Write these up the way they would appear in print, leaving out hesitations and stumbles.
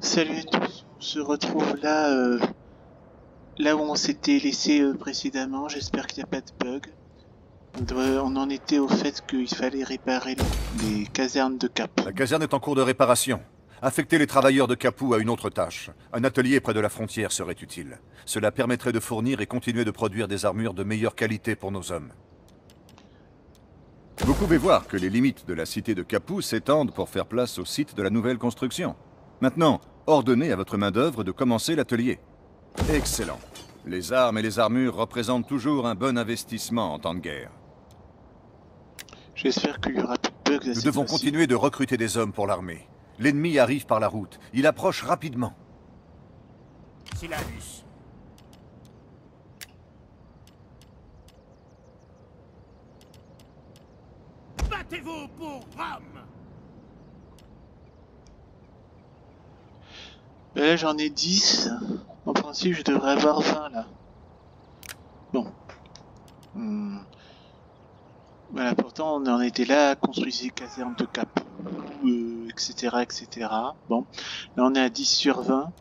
Salut à tous, on se retrouve là où on s'était laissé précédemment. J'espère qu'il n'y a pas de bug. On en était au fait qu'il fallait réparer les casernes de Cap. La caserne est en cours de réparation. Affecter les travailleurs de Capou à une autre tâche. Un atelier près de la frontière serait utile. Cela permettrait de fournir et continuer de produire des armures de meilleure qualité pour nos hommes. Vous pouvez voir que les limites de la cité de Capou s'étendent pour faire place au site de la nouvelle construction. Maintenant, ordonnez à votre main-d'œuvre de commencer l'atelier. Excellent. Les armes et les armures représentent toujours un bon investissement en temps de guerre. J'espère qu'il y aura plus de bugs. Nous devons continuer de recruter des hommes pour l'armée. L'ennemi arrive par la route. Il approche rapidement. Silanus. Battez-vous pour Rome! Là j'en ai 10. En principe je devrais avoir 20 là. Bon. Voilà, pourtant on en était là à construire ces casernes de Cap, etc., etc. Bon, là on est à 10 sur 20.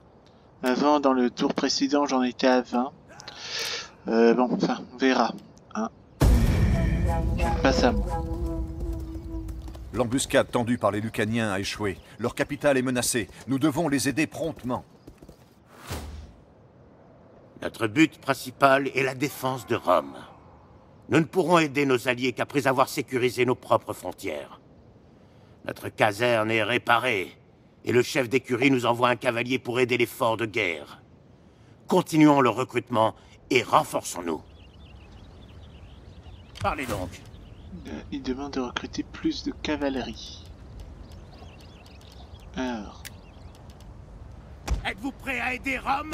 Avant, dans le tour précédent, j'en étais à 20. Bon, enfin, on verra. Hein. Je passe à moi. L'embuscade tendue par les Lucaniens a échoué. Leur capitale est menacée. Nous devons les aider promptement. Notre but principal est la défense de Rome. Nous ne pourrons aider nos alliés qu'après avoir sécurisé nos propres frontières. Notre caserne est réparée, et le chef d'écurie nous envoie un cavalier pour aider l'effort de guerre. Continuons le recrutement et renforçons-nous. Parlez donc. Il demande de recruter plus de cavalerie. Alors... Êtes-vous prêt à aider Rome?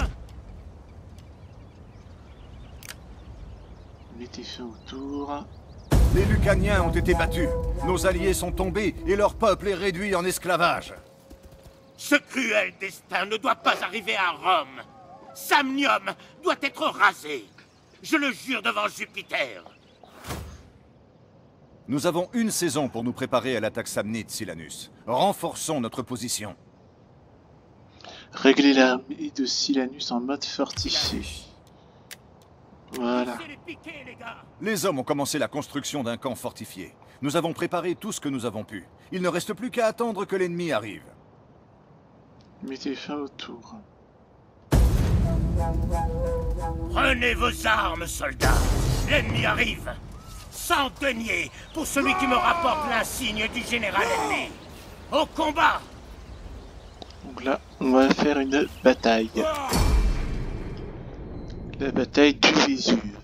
Mettez fin au tour. Les Lucaniens ont été battus. Nos alliés sont tombés et leur peuple est réduit en esclavage. Ce cruel destin ne doit pas arriver à Rome. Samnium doit être rasé. Je le jure devant Jupiter. Nous avons une saison pour nous préparer à l'attaque samnite, Silanus. Renforçons notre position. Réglez l'armée de Silanus en mode fortifié. Voilà. Les hommes ont commencé la construction d'un camp fortifié. Nous avons préparé tout ce que nous avons pu. Il ne reste plus qu'à attendre que l'ennemi arrive. Mettez fin au tour. Prenez vos armes, soldats. L'ennemi arrive. 100 deniers pour celui qui me rapporte l'insigne du général ennemi. Au combat! Donc là, on va faire une bataille. La bataille du Vésuve.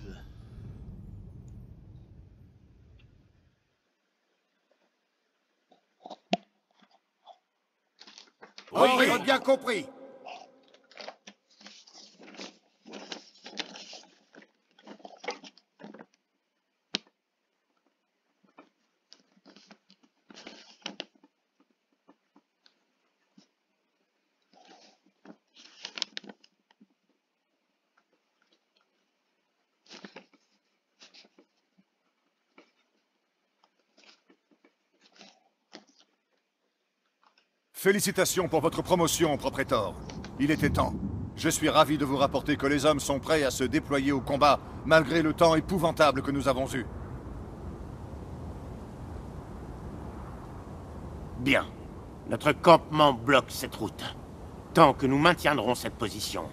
Oui, j'ai bien compris. Félicitations pour votre promotion, Proprétor. Il était temps. Je suis ravi de vous rapporter que les hommes sont prêts à se déployer au combat, malgré le temps épouvantable que nous avons eu. Bien. Notre campement bloque cette route. Tant que nous maintiendrons cette position,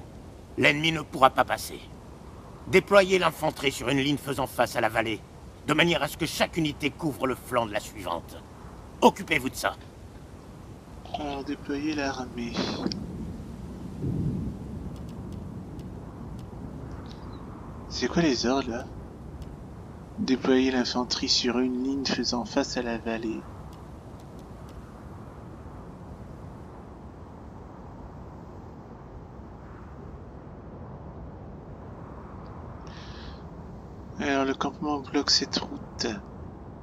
l'ennemi ne pourra pas passer. Déployez l'infanterie sur une ligne faisant face à la vallée, de manière à ce que chaque unité couvre le flanc de la suivante. Occupez-vous de ça. Alors, déployer l'armée. C'est quoi les ordres là? Déployer l'infanterie sur une ligne faisant face à la vallée. Alors le campement bloque cette route.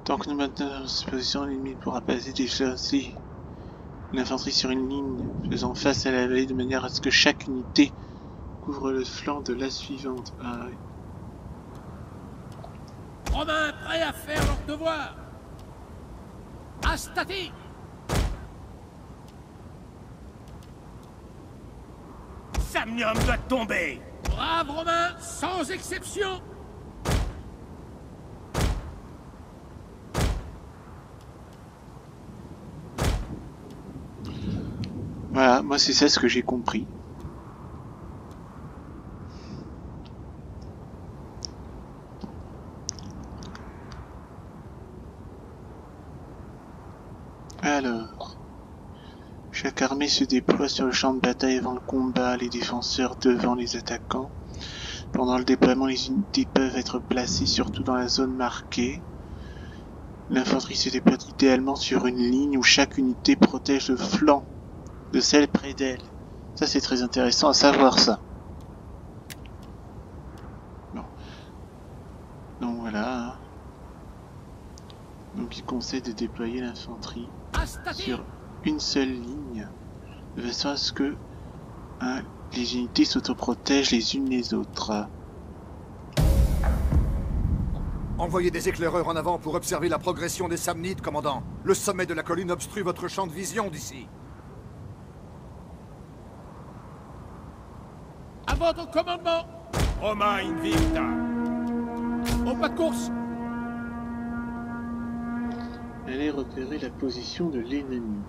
Tant que nous maintenons cette position, l'ennemi ne pourra pas déplacer l'infanterie sur une ligne faisant face à la vallée de manière à ce que chaque unité couvre le flanc de la suivante. Ah oui. Romains prêts à faire leur devoir. Astati. Samnium doit tomber. Brave Romain, sans exception. Voilà, moi c'est ça ce que j'ai compris. Alors, chaque armée se déploie sur le champ de bataille avant le combat, les défenseurs devant les attaquants. Pendant le déploiement, les unités peuvent être placées surtout dans la zone marquée. L'infanterie se déploie idéalement sur une ligne où chaque unité protège le flanc de celle près d'elle. Ça c'est très intéressant à savoir ça. Bon. Donc voilà. Donc il conseille de déployer l'infanterie sur une seule ligne, de façon à ce que les unités s'autoprotègent les unes les autres. Envoyez des éclaireurs en avant pour observer la progression des Samnites, commandant. Le sommet de la colline obstrue votre champ de vision d'ici. À votre commandement. Romain Invicta. Au pas de course. Allez repérer la position de l'ennemi.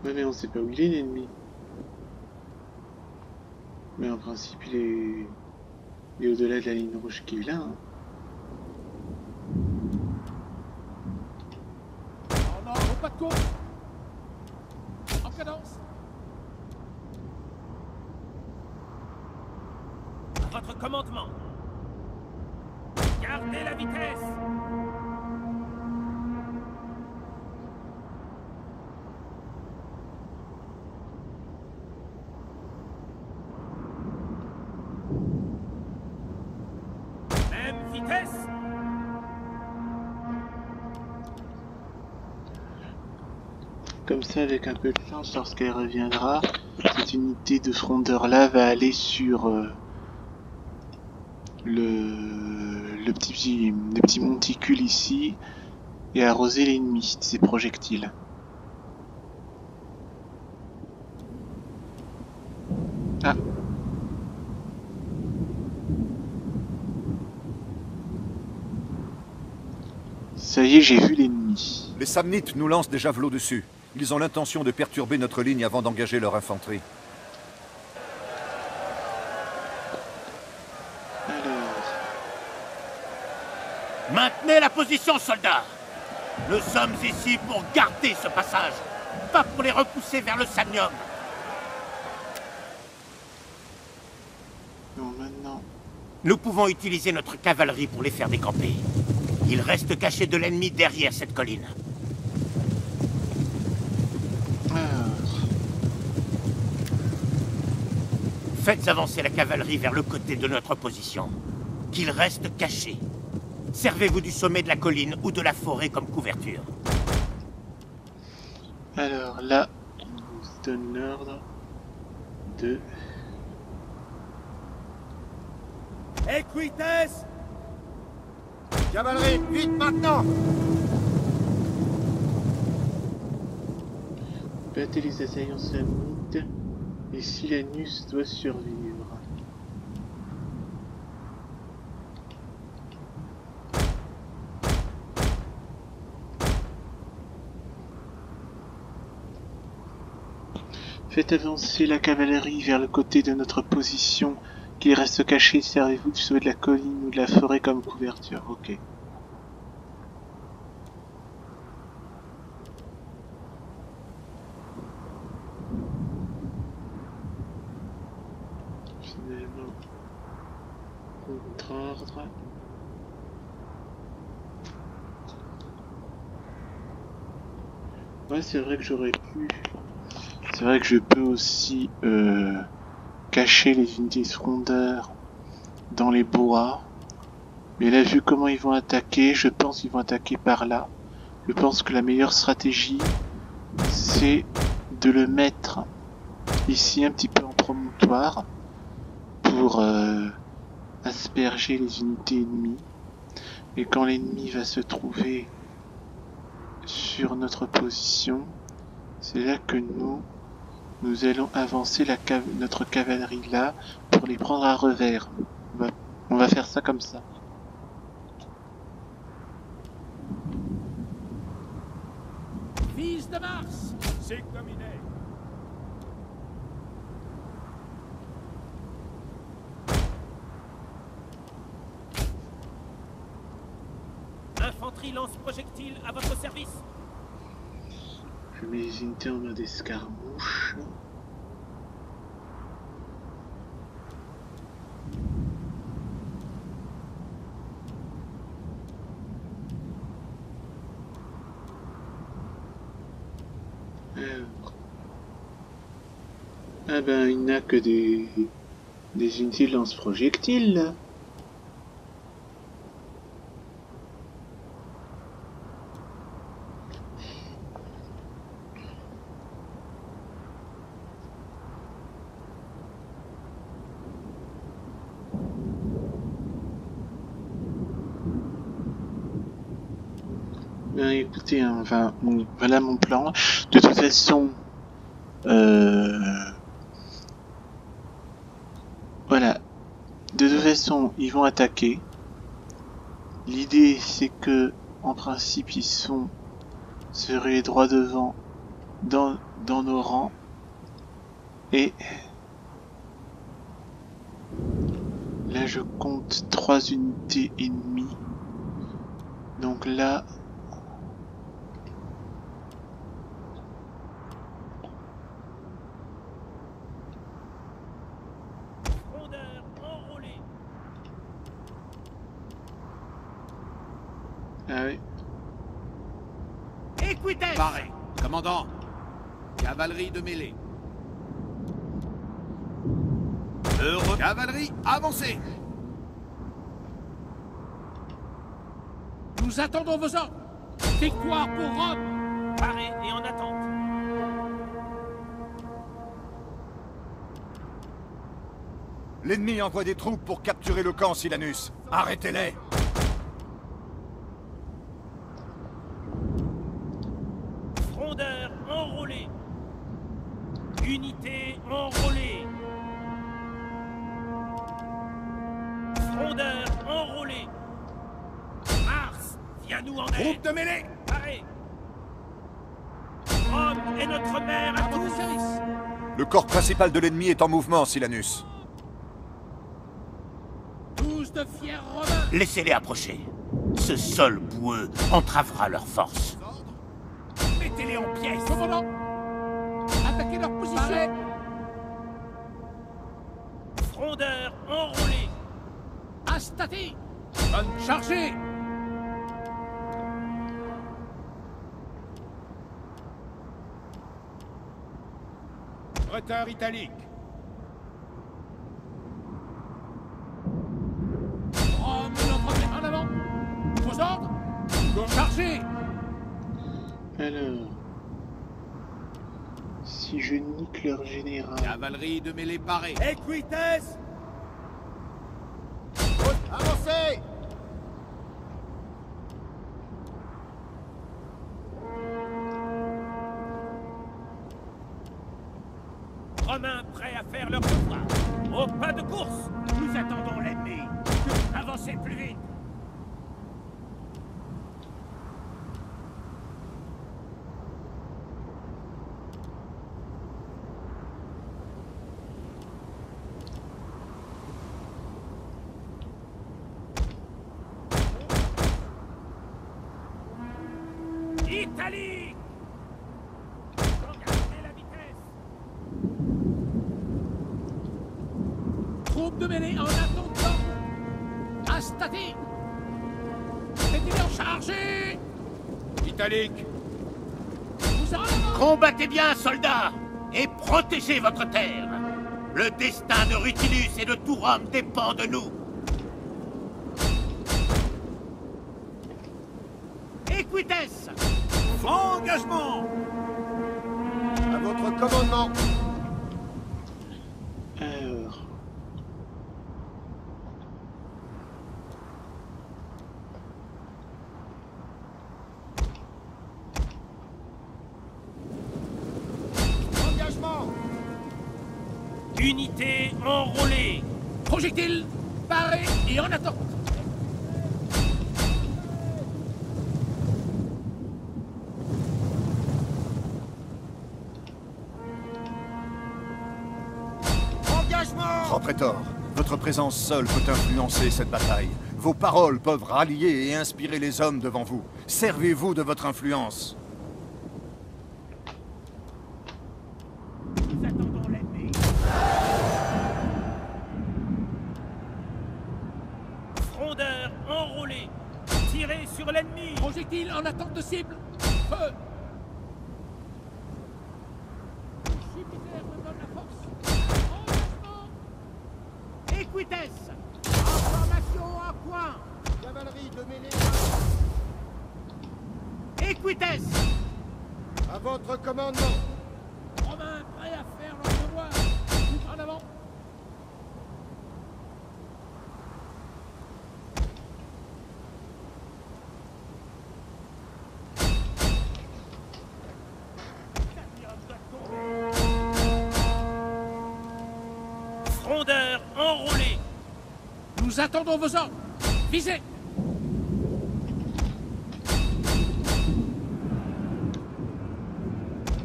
Ouais, mais on sait pas où il est l'ennemi. Mais en principe il est au-delà de la ligne rouge qui est là. Hein. En ordre, au pas de course. En cadence. Votre commandement. Gardez la vitesse. Vitesse. Comme ça, avec un peu de chance, lorsqu'elle reviendra, cette unité de frondeur là va aller sur le petit monticule ici et arroser l'ennemi de ses projectiles. Ah. Ça y est, j'ai vu l'ennemi. Les Samnites nous lancent des javelots dessus. Ils ont l'intention de perturber notre ligne avant d'engager leur infanterie. Alors... Maintenez la position, soldats. Nous sommes ici pour garder ce passage, pas pour les repousser vers le Samnium. Non, maintenant... Nous pouvons utiliser notre cavalerie pour les faire décamper. Ils restent cachés de l'ennemi derrière cette colline. Faites avancer la cavalerie vers le côté de notre position. Qu'ils restent cachés. Servez-vous du sommet de la colline ou de la forêt comme couverture. Alors là, il nous donne l'ordre de... Equites. Cavalerie, vite maintenant! Battez les assaillants samnites et Silanus doit survivre. Faites avancer la cavalerie vers le côté de notre position, qu'il reste caché, servez-vous du sommet de la colline ou de la forêt comme couverture. Ok. Finalement, contre-ordre. Ouais, c'est vrai que j'aurais pu... C'est vrai que je peux aussi cacher les unités de frondeurs dans les bois. Mais là, vu comment ils vont attaquer, je pense qu'ils vont attaquer par là. Je pense que la meilleure stratégie, c'est de le mettre ici un petit peu en promontoire pour asperger les unités ennemies. Et quand l'ennemi va se trouver sur notre position, c'est là que nous allons avancer notre cavalerie là pour les prendre à revers. On va faire ça comme ça. Fils de Mars, c'est comme il est. Infanterie lance-projectile à votre service. Je mets les unités en mode escarmouche. Ah ben, il n'a que des unités de lance-projectiles là. Ben écoutez, hein, enfin, voilà mon plan. De toute façon, voilà. De toute façon, ils vont attaquer. L'idée, c'est que, en principe, ils seraient droit devant dans nos rangs. Et là, je compte 3 unités ennemies. Donc là, Frondeur enrôlé. ah oui. Équitez. Paré. Commandant. Cavalerie de mêlée. Cavalerie, avancez. Nous attendons vos ordres. Victoire pour Rome. Paré et en attente. L'ennemi envoie des troupes pour capturer le camp, Silanus. Arrêtez-les! Frondeur enrôlé. Unité enrôlée. Frondeur enrôlé. Mars, viens-nous en aide. Groupe de mêlée. Paré. Rome est notre mère à votre service. Le corps principal de l'ennemi est en mouvement, Silanus. Tous de fiers romains. Laissez-les approcher. Ce sol boueux entravera leur force. Mettez-les en pièces. Commandant. Attaquez leur position. Frondeur enrôlé. Astati. Chargez. Retard italique. Rome, notre en avant. Vos ordres. Chargez. Alors, si je nique leur général, Cavalerie de mêlée parée. Equites. Avancez! Romains prêts à faire leur devoir. Au pas de course. Nous attendons l'ennemi. Avancez plus vite. Italie. Regardez la vitesse. Troupe de mêlée en attente. Astati. Mettez-les en chargé. Italique. Vous en avant. Combattez bien, soldats, et protégez votre terre. Le destin de Rutilus et de tout Rome dépend de nous. Equites! Engagement! À votre commandement. Alors... Engagement. Unité enrôlée! Projectile paré et en attente. Engagement. Propretor, votre présence seule peut influencer cette bataille. Vos paroles peuvent rallier et inspirer les hommes devant vous. Servez-vous de votre influence. Nous attendons l'ennemi. Frondeur enrôlé! Tirez sur l'ennemi! Projectile en attente de cible. Feu. Jupiter me donne la force. Engagement. Equites! Information en point! Cavalerie de mêlée. Equites! À votre commandement. Romains prêts à faire leur devoir. Tout en avant. Frondeur enrôlé! Nous attendons vos ordres. Visez.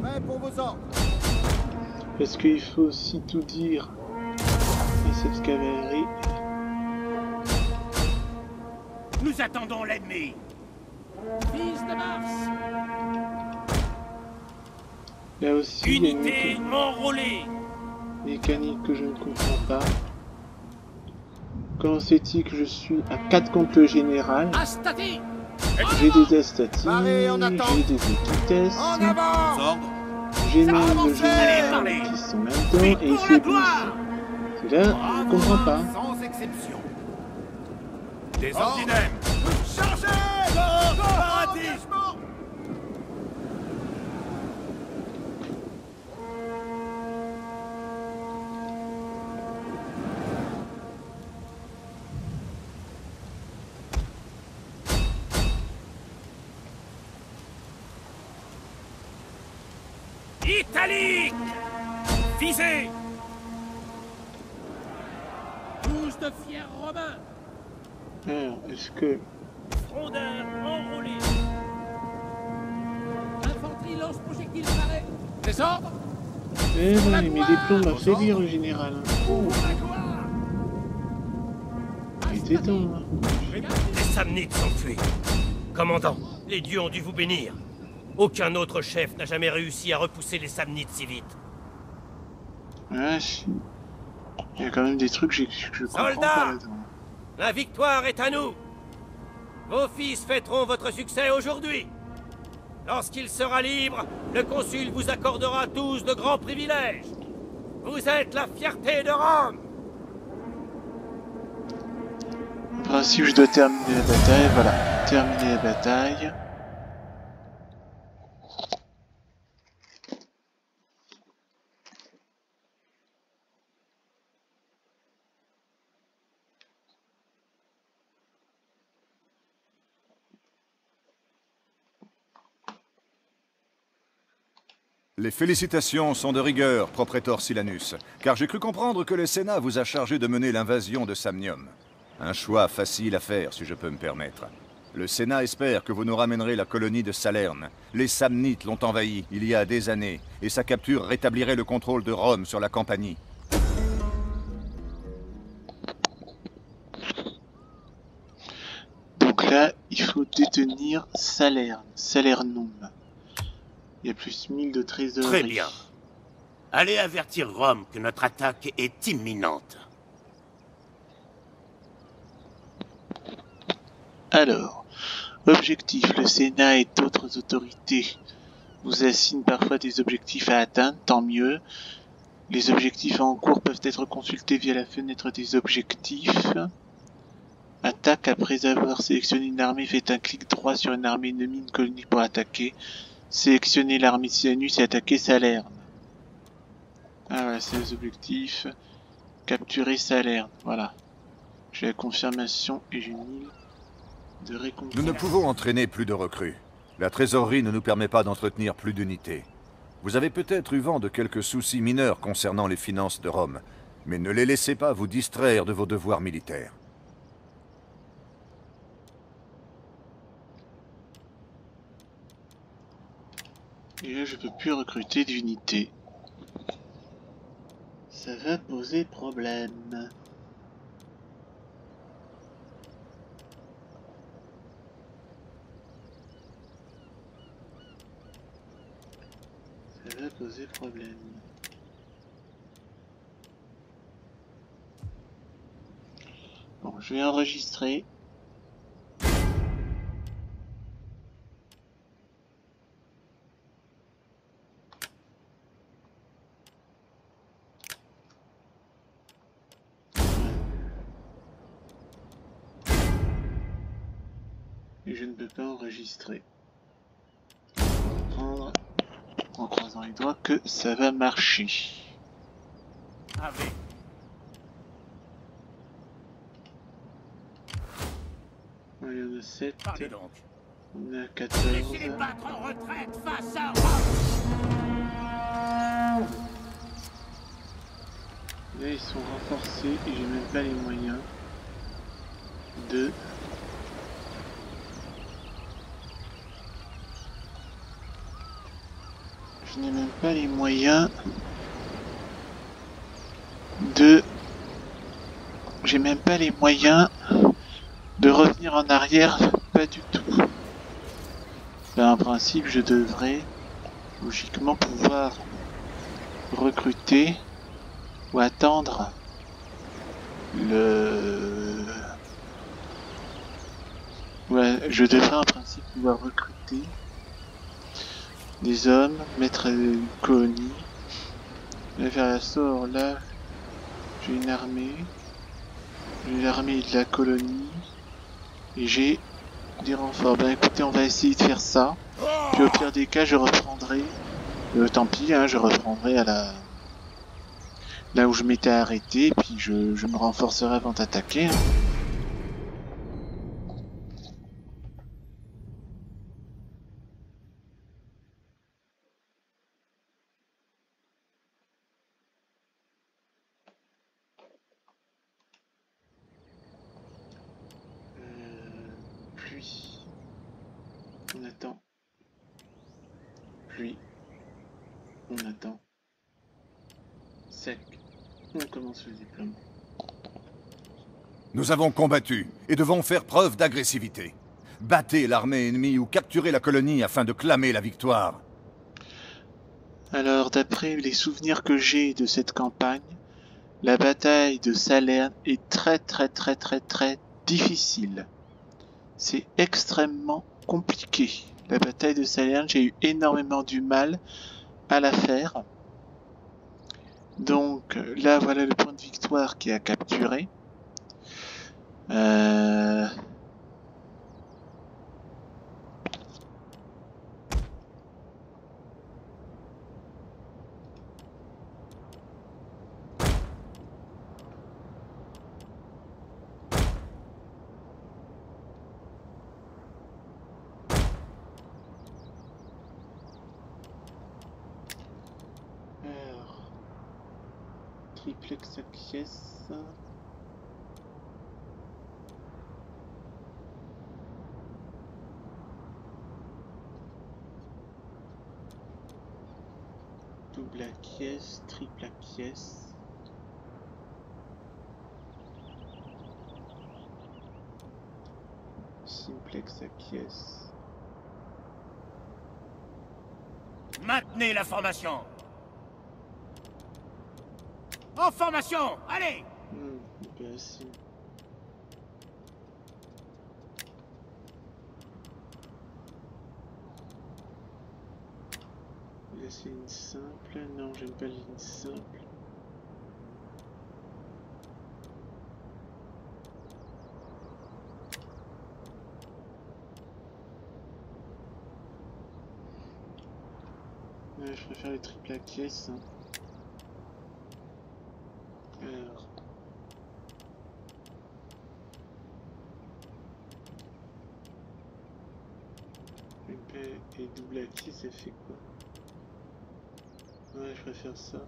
Prêt pour vos ordres. Parce qu'il faut aussi tout dire à cette cavalerie. Nous attendons l'ennemi! Fils de Mars. Là aussi, il y a une Unité enrôlée! mécanique que je ne comprends pas. Comment c'est-il que je suis à 4 contre le général? Astati. J'ai des Astati, Paré en attente. j'ai des Equites, En avant. j'ai même le Allez, général parlez. qui sont là-dedans et il Pour fait la bon. gloire! C'est là, je comprends pas. Sans exception. Des ordinaires. Chargez. Engagement. Italique! Visez! Tous de fiers Romains. Alors, est-ce que... Frondeur enrôlé! Infanterie lance projectile paré. Des ordres. Eh ben, il met des plombs à faiblir le général. Hein. Oh, Pour la gloire. il était temps, hein. Les Samnites s'enfuient. Commandant, les dieux ont dû vous bénir. Aucun autre chef n'a jamais réussi à repousser les Samnites si vite. Ah si. Il y a quand même des trucs que je comprends Soldats! pas là-dedans. La victoire est à nous! Vos fils fêteront votre succès aujourd'hui. Lorsqu'il sera libre, le consul vous accordera tous de grands privilèges. Vous êtes la fierté de Rome! En principe, je dois terminer la bataille, voilà. Terminer la bataille. Les félicitations sont de rigueur, Propretor Silanus, car j'ai cru comprendre que le Sénat vous a chargé de mener l'invasion de Samnium. Un choix facile à faire, si je peux me permettre. Le Sénat espère que vous nous ramènerez la colonie de Salerne. Les Samnites l'ont envahie il y a des années, et sa capture rétablirait le contrôle de Rome sur la Campanie. Donc là, il faut détenir Salerne, Salernum. Il y a plus 1000 de trésorerie. Très bien. Allez avertir Rome que notre attaque est imminente. Alors, objectif, le Sénat et d'autres autorités vous assignent parfois des objectifs à atteindre, tant mieux. Les objectifs en cours peuvent être consultés via la fenêtre des objectifs. Attaque après avoir sélectionné une armée, faites un clic droit sur une armée ennemie, une colonie pour attaquer. Sélectionnez l'armée de Silanus et attaquez Salerne. Ah voilà, c'est les objectifs. Capturer Salerne, voilà. J'ai la confirmation et j'ai une île de récompense. Nous ne pouvons entraîner plus de recrues. La trésorerie ne nous permet pas d'entretenir plus d'unités. Vous avez peut-être eu vent de quelques soucis mineurs concernant les finances de Rome, mais ne les laissez pas vous distraire de vos devoirs militaires. Et là, je peux plus recruter d'unités. Ça va poser problème. Ça va poser problème. Bon, je vais enregistrer. Et je ne peux pas enregistrer. On va prendre en croisant les doigts que ça va marcher. Avec. Il y en a 7, Parlez donc. on a 14. Laissez-les battre en retraite face à Rome. Là ils sont renforcés et j'ai même pas les moyens de... Je n'ai même pas les moyens de... J'ai même pas les moyens de revenir en arrière, pas du tout. Ben, en principe, je devrais logiquement pouvoir recruter ou attendre le... Ouais, je devrais en principe pouvoir recruter des hommes, mettre une colonie, là faire la sort, là j'ai une armée, j'ai l'armée de la colonie, et j'ai des renforts. Ben écoutez, on va essayer de faire ça, puis au pire des cas je reprendrai, tant pis, hein, je reprendrai à la... là où je m'étais arrêté, puis je me renforcerai avant d'attaquer. Hein. Pluie. On attend. Pluie. On attend. Sec. On commence le déploiement. Nous avons combattu et devons faire preuve d'agressivité. Battez l'armée ennemie ou capturez la colonie afin de clamer la victoire. Alors, d'après les souvenirs que j'ai de cette campagne, la bataille de Salerne est très difficile. C'est extrêmement compliqué. La bataille de Salerne, j'ai eu énormément du mal à la faire. Donc là, voilà le point de victoire qui a capturé. Triplex acquiesce. Double acquiesce, triple acquiesce. Simplex acquiesce. Maintenez la formation. En formation, allez. Opération. Là c'est une simple. Non, j'aime pas les lignes simples. Ouais, je préfère les triples acquiesces. Alors. Triple et double acquis, ça fait quoi? Ouais, je préfère ça.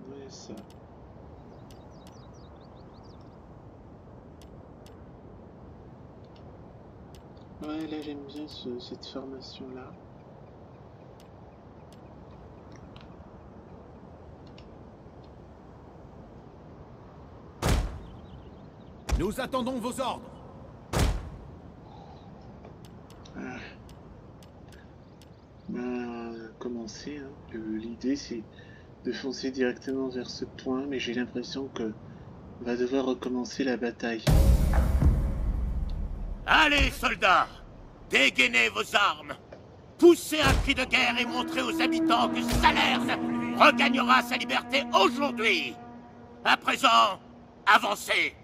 Ouais, ça. Ouais, là j'aime bien cette formation-là. Nous attendons vos ordres. Commencer, hein. L'idée c'est de foncer directement vers ce point, mais j'ai l'impression que on va devoir recommencer la bataille. Allez, soldats! Dégainez vos armes! Poussez un cri de guerre et montrez aux habitants que Salers regagnera sa liberté aujourd'hui! À présent, avancez!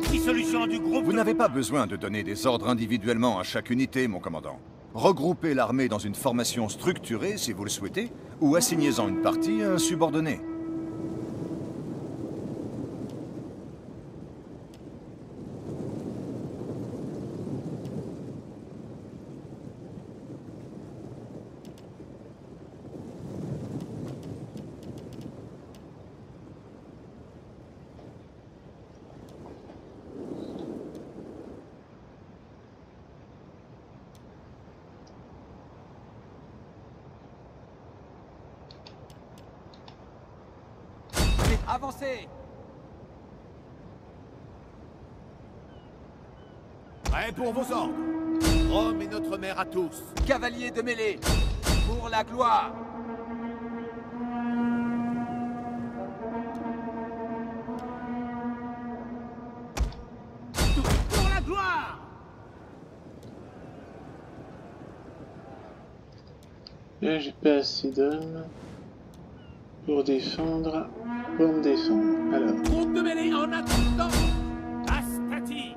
Dissolution du groupe. Vous n'avez pas besoin de donner des ordres individuellement à chaque unité, mon commandant. Regroupez l'armée dans une formation structurée si vous le souhaitez, ou assignez-en une partie à un subordonné. Avancez! Prêt pour vos ordres. Rome est notre mère à tous. Cavaliers de mêlée! Pour la gloire! Pour la gloire! Là j'ai pas assez d'hommes pour défendre. Pour me défendre. Alors. Groupe de mêlée en attendant. Astati!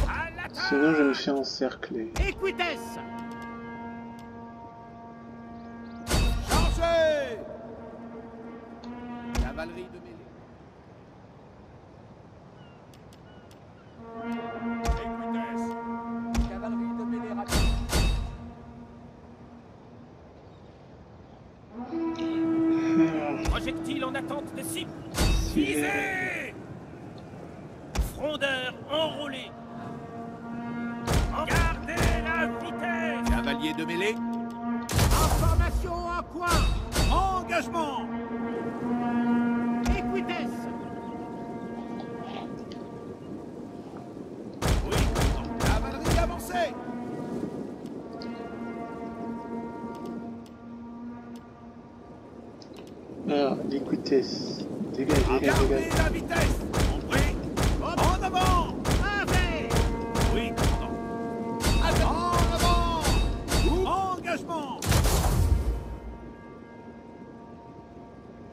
À l'attaque! Sinon je me fais encercler. Equites! Chargez! Cavalerie de mêlée. Equites! Cavalerie de mêlée rapide! Projectile en attente de cible. Visez! Frondeur enrôlé. Gardez la vitesse. Cavalier de mêlée. Information en coin! Engagement! Equites! Oui, cavalerie avancée! Alors, écoutez. Dégagez, Gardez dégagez. la vitesse! Compris? En avant! Avec! Oui, commandant. En avant! Engagement!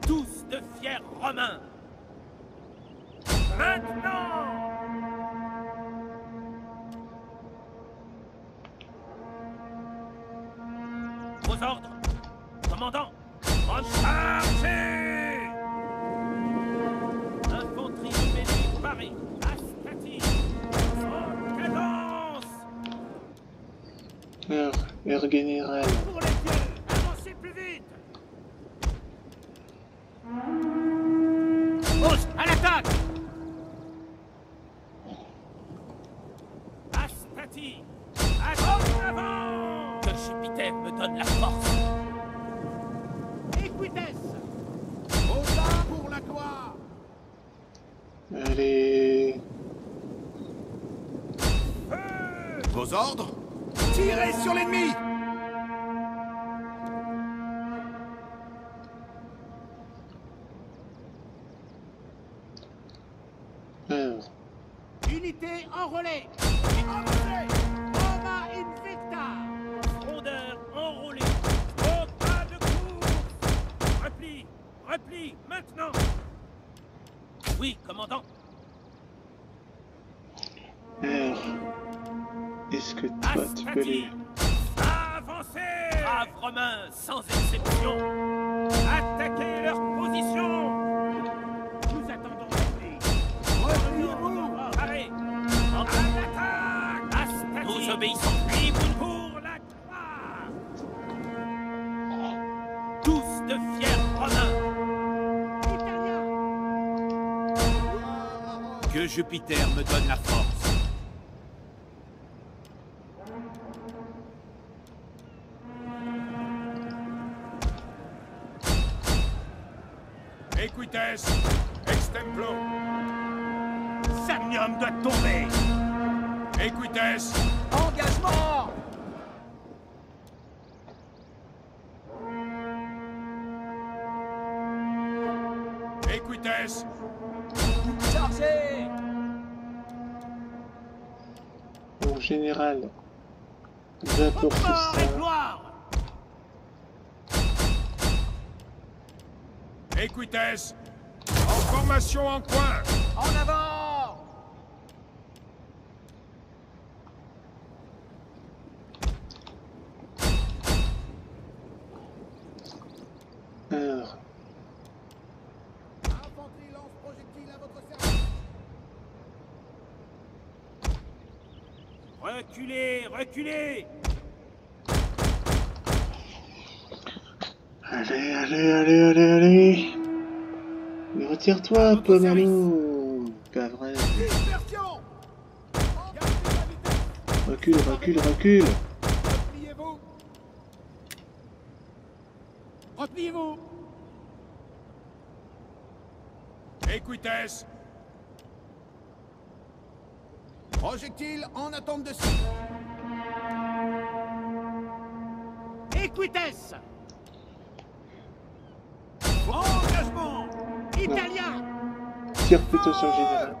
Tous de fiers Romains. Maintenant! Vos ordres, commandant. Rechargez! Infanterie de mêlée parée. Astati. En cadence. Alors, Air Général. Pour les pieds! Avancez plus vite! Os, à l'attaque! Astati. En avant! Que Jupiter me donne la force. Equites! Au pas pour la gloire! Allez. Vos ordres? Tirez sur l'ennemi! Alors. Unité en relais! Avancez! Roma Invicta! Frondeur repli, maintenant! Oui, commandant. Alors, est-ce que toi tu peux les... Avancez! Braves Romains, sans exception! Attaquez leur position! Nous attendons l'ennemi! Repliez-vous! Allez! En attaque! Astati! Nous obéissons! Libre pour la gloire! Tous de fiers Romains! Italiens! Que Jupiter me donne la force! Equites, extemplo. Samnium doit tomber! Equites, Engagement! Equites, Chargez! Bon, général, va pour tout Mort ça. et gloire! Equites, en formation en coin. En avant! Alors, Infanterie lance projectile à votre service. Reculez, reculez! allez, allez, allez, allez, allez. Mais retire-toi, Pomelo. Pas vrai. Dispersion! Recule, recule, recule. Repliez-vous. Repliez-vous. Equites, Projectile en attente de cible. Equites! Engagement! Italien! Tire plutôt sur le général.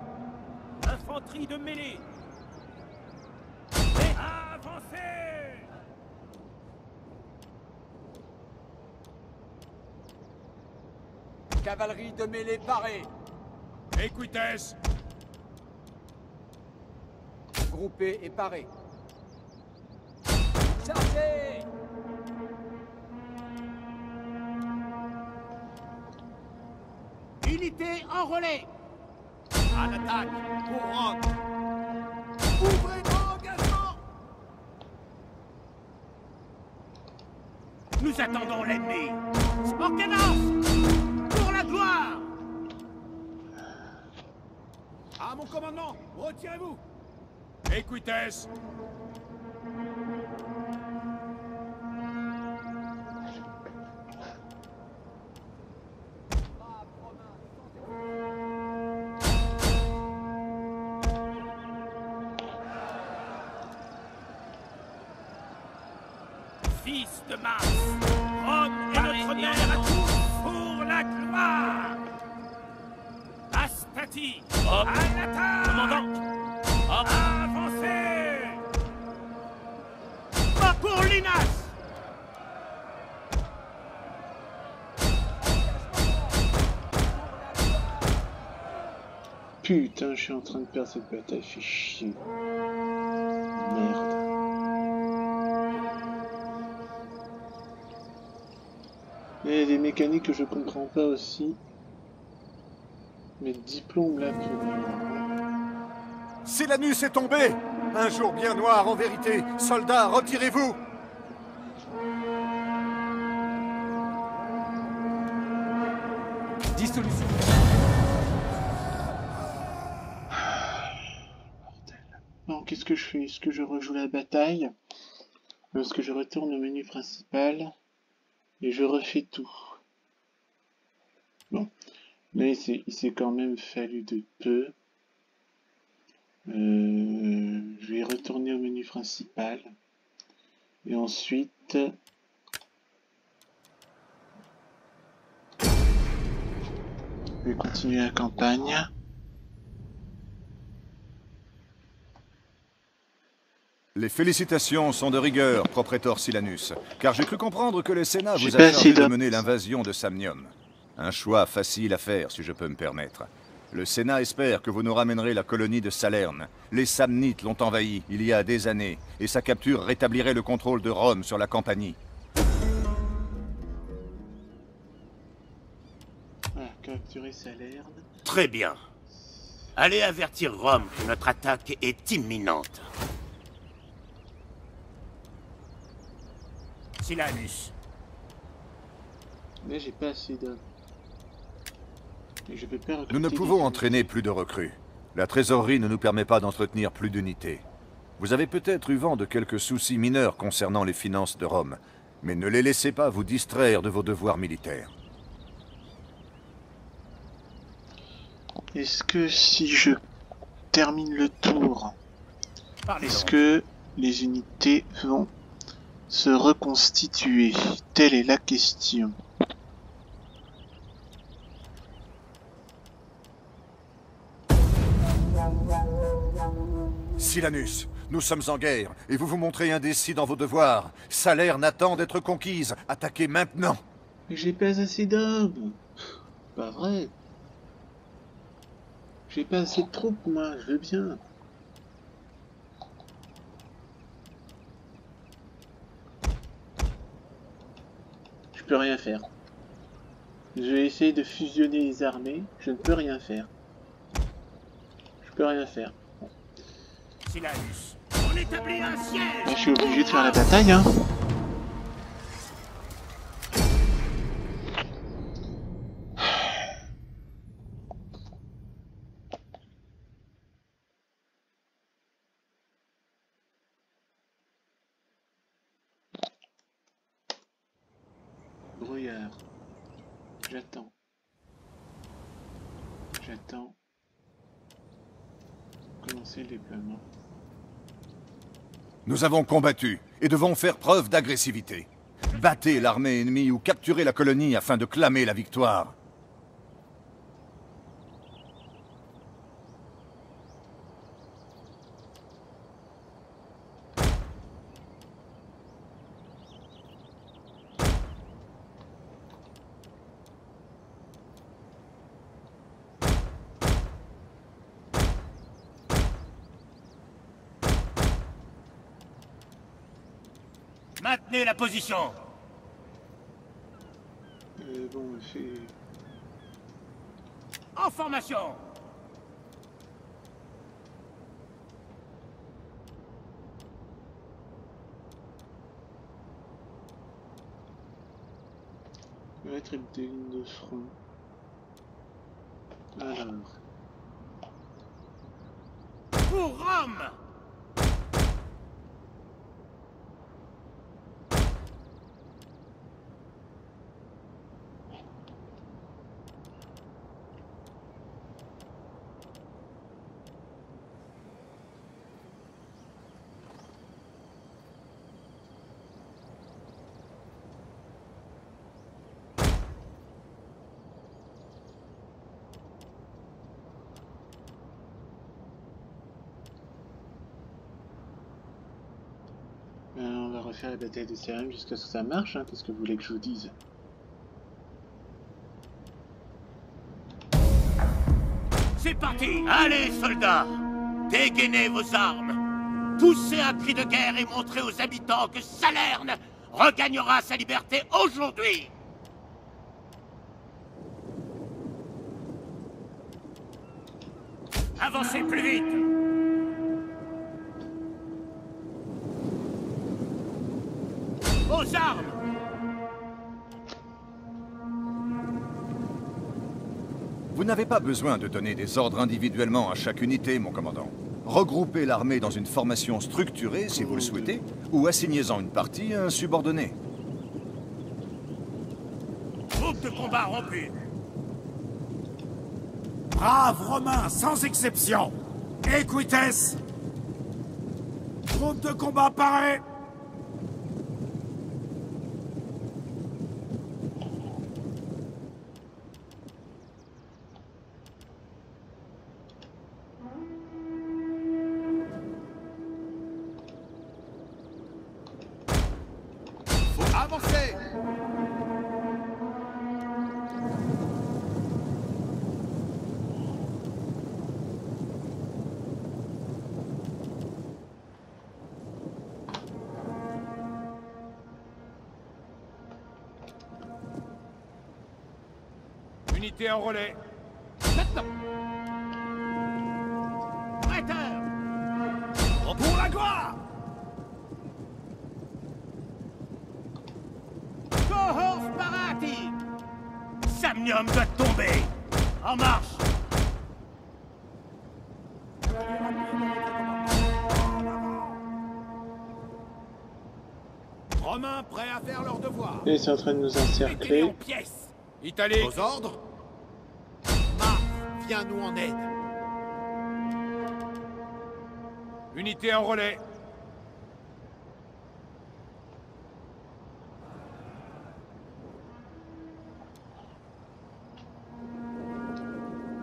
Infanterie de mêlée! Et avancez! Cavalerie de mêlée parée. Equites, Groupée et parée. Chargez! Unité en relais! À l'attaque! Pour Rome! Ouvrez engagement! Nous attendons l'ennemi! En cadence! Pour la gloire! à mon commandement, retirez-vous. Equites, Fils de Mars, Rome est notre mère à tous pour la gloire. Astati, à l'attaque. Commandant, avancez. Pas pour Linas. Putain, je suis en train de perdre cette bataille, fait chier. Merde. Il y a des mécaniques que je comprends pas aussi. Mais diplôme là pour... Silanus est tombé! Un jour bien noir en vérité. Soldats, retirez-vous! Dissolution. Bon, qu'est-ce que je fais? Est-ce que je rejoue la bataille? Est-ce que je retourne au menu principal? Et je refais tout. Bon. Là, il s'est quand même fallu de peu. Je vais retourner au menu principal. Et ensuite... je vais continuer la campagne. Les félicitations sont de rigueur, propriétaire Silanus, car j'ai cru comprendre que le Sénat Je sais vous a pas chargé si de la- mener l'invasion de Samnium. Un choix facile à faire, si je peux me permettre. Le Sénat espère que vous nous ramènerez la colonie de Salerne. Les Samnites l'ont envahie il y a des années, et sa capture rétablirait le contrôle de Rome sur la Campanie. Voilà, capturer Salerne. Très bien. Allez avertir Rome que notre attaque est imminente. Silanus. Mais j'ai pas assez d'hommes. Et je peux pas recruter Nous ne des pouvons hommes. entraîner plus de recrues. La trésorerie ne nous permet pas d'entretenir plus d'unités. Vous avez peut-être eu vent de quelques soucis mineurs concernant les finances de Rome, mais ne les laissez pas vous distraire de vos devoirs militaires. Est-ce que si je termine le tour, Parlez est-ce donc. que les unités vont se reconstituer? Telle est la question. Silanus, nous sommes en guerre, et vous vous montrez indécis dans vos devoirs. Salerne attend d'être conquise. Attaquez maintenant. Mais j'ai pas assez d'hommes. Pas vrai. J'ai pas assez de troupes, moi, je veux bien. Je peux rien faire. Je vais essayer de fusionner les armées, je ne peux rien faire. Je peux rien faire. Silanus. On établit un siège. Là, je suis obligé de faire la bataille, hein. Brouillard. J'attends. J'attends. Commencer le déploiement. Nous avons combattu, et devons faire preuve d'agressivité. Battez l'armée ennemie ou capturez la colonie afin de clamer la victoire. Maintenez la position. Bon, c'est... En formation. Mettre une ligne de front. Alors... Pour Rome. On va refaire la bataille de Salerne jusqu'à ce que ça marche, hein. Qu'est-ce que vous voulez que je vous dise? C'est parti. Allez, soldats! Dégainez vos armes! Poussez un cri de guerre et montrez aux habitants que Salerne regagnera sa liberté aujourd'hui! Avancez plus vite. Aux armes. Vous n'avez pas besoin de donner des ordres individuellement à chaque unité, mon commandant. Regroupez l'armée dans une formation structurée, si vous le souhaitez, ou assignez-en une partie à un subordonné. Groupe de combat rompu. Braves Romains, sans exception. Equites. Groupe de combat paré. Faut avancer. Unité en relais. Maintenant. Traiteur. Pour la gloire. Cohorts parati. Samnium doit tomber. En marche. Romains prêts à faire leur devoir. Ils sont en train de nous Mettez-les en encercler. pièces. Italique. Aux ordres? Mars, viens nous en aide. Unité en relais.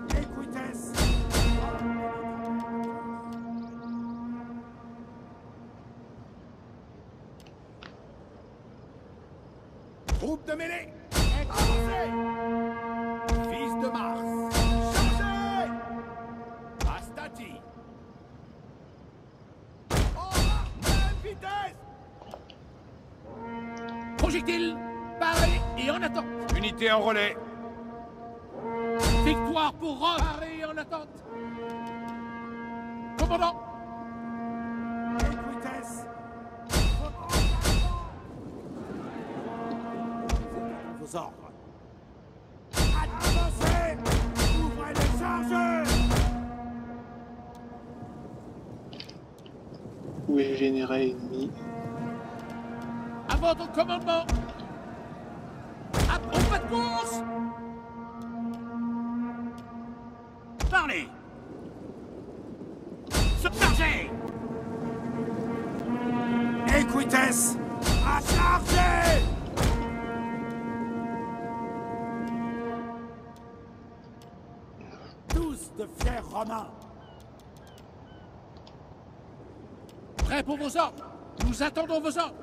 Écoutez. Groupe de mêlée. Avancez. Fils de Mars. Chargez. Astati. Même vitesse. Projectile. Paré et en attente. Unité en relais. Victoire pour Rome. Paré et en attente. Commandant. Écoutez. Vos ordres. Avancez. Ouvrez les charges. Où est le général ennemi? À votre commandement. Au pas de course. Parlez. Surchargez. Écoutez. À charger. Tous de fiers Romains. Prêts pour vos ordres. Nous attendons vos ordres.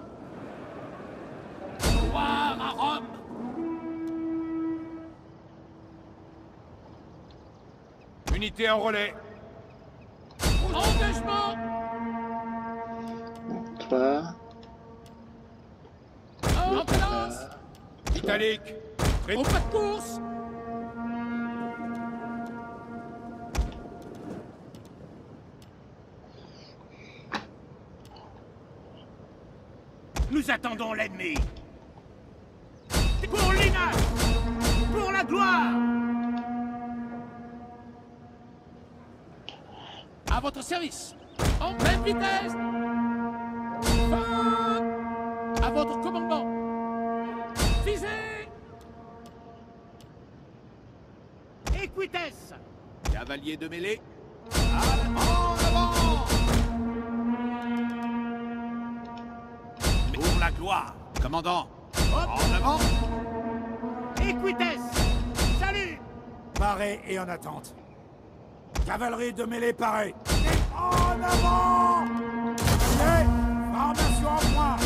Gloire à Rome. Unité en relais. Engagement. Toi. En place. Italique. Au pas de course. Nous attendons l'ennemi. Pour l'INAS. Pour la gloire. À votre service. En pleine vitesse. À votre commandement. Visez. Équitesse. Cavalier de mêlée. En avant. Pour la gloire. Commandant. En avant. Équitesse. Salut. Paré et en attente. Cavalerie de mêlée parée. En avant. Allez, formation en point.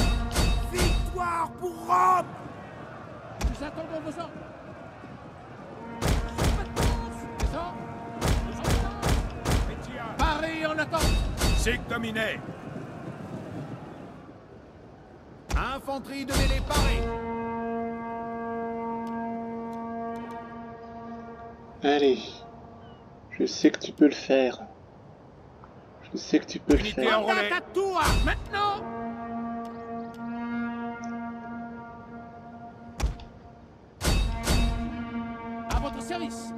Victoire pour Rome. Nous attendons vos ordres. Pas de course. Descends. Paré en attente. Sig dominé. Infanterie de mêlée parée. Allez. Je sais que tu peux le faire. Je sais que tu peux le Unité faire. en relais. À toi. Maintenant. À votre service.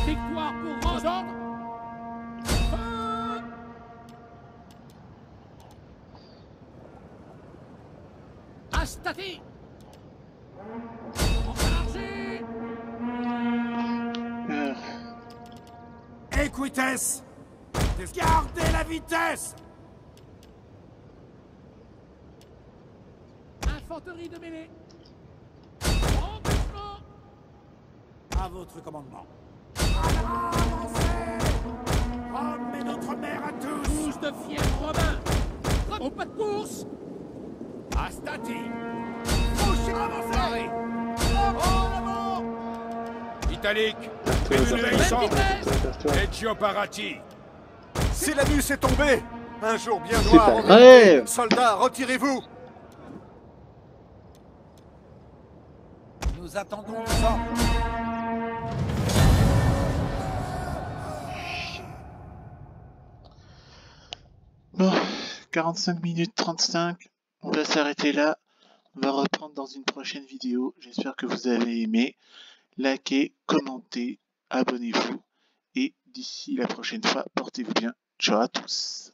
Victoire pour vos ordres. Astati. Chargez. Équitesse. Gardez la vitesse. Infanterie de mêlée. Engagement. À votre commandement. Avancez. Rome est notre mère à tous. Tous de fiers Romains. Au pas de course. Astati. Avancez. En avant. Italique. Vers toi, Une vers Même toi, vitesse. vers toi. Ezio Parati. Silanus est tombé. Un jour bien C'est noir. pas en vrai. vérité. Soldats, retirez-vous. Nous attendons les ordres. Bon, 45 minutes 35. On va s'arrêter là. On va reprendre dans une prochaine vidéo. J'espère que vous avez aimé. Likez, commentez, abonnez-vous. Et d'ici la prochaine fois, portez-vous bien. Ciao à tous.